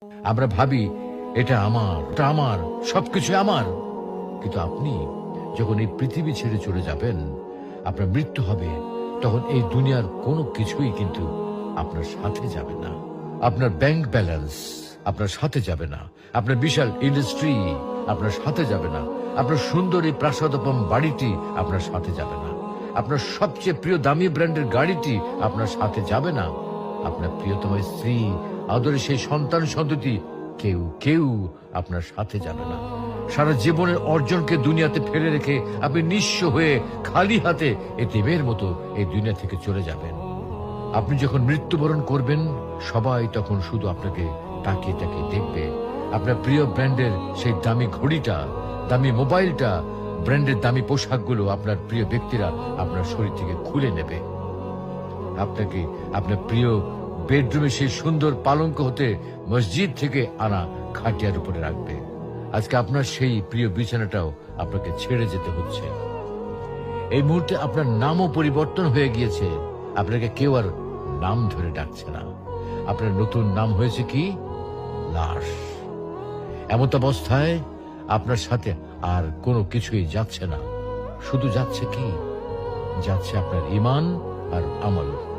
আমরা ভাবি এটা আমার সবকিছু আমার। কিন্তু আপনি যখন এই পৃথিবী ছেড়ে চলে যাবেন, আপনার মৃত্যু হবে, তখন এই দুনিয়ার কোনো কিছুই কিন্তু আপনার সাথে যাবে না। আপনার ব্যাংক ব্যালেন্স আপনার সাথে যাবে না, আপনার বিশাল ইন্ডাস্ট্রি আপনার সাথে যাবে না, আপনার সুন্দর এই প্রাসাদোপম বাড়িটি আপনার সাথে যাবে না, আপনার সবচেয়ে প্রিয় দামি ব্র্যান্ডের গাড়িটি আপনার সাথে যাবে না, আপনার প্রিয়তম স্ত্রী, আদরের সেই সন্তান সন্ততি কেউ কেউ আপনার সাথে যাবে না। সারা জীবনের অর্জনকে দুনিয়াতে ফেলে রেখে আপনি নিঃস্ব হয়ে খালি হাতে এতিমের মতো এই দুনিয়া থেকে চলে যাবেন। আপনি যখন মৃত্যুবরণ করবেন, সবাই তখন শুধু আপনাকে তাকিয়ে তাকিয়ে দেখবে। আপনার প্রিয় ব্র্যান্ডের সেই দামি ঘড়িটা, দামি মোবাইলটা, ব্র্যান্ডের দামি পোশাকগুলো আপনার প্রিয় ব্যক্তিরা আপনার শরীর থেকে খুলে নেবে। আপনাকে আপনার প্রিয় বেডরুমে সেই সুন্দর পালঙ্ক হতে মসজিদ থেকে আনা খাটিয়ার উপরে রাখবে। আজকে আপনার সেই প্রিয় বিছানাটাও আপনাকে ছেড়ে যেতে হচ্ছে। এই মুহূর্তে আপনার নামও পরিবর্তন হয়ে গিয়েছে। আপনাকে কেউ আর নাম ধরে ডাকছে না। আপনার নতুন নাম হয়েছে কি? লাশ। এমত অবস্থায় আপনার সাথে আর কোনো কিছুই যাচ্ছে না। শুধু যাচ্ছে কি? যাচ্ছে আপনার ঈমান আর আমল।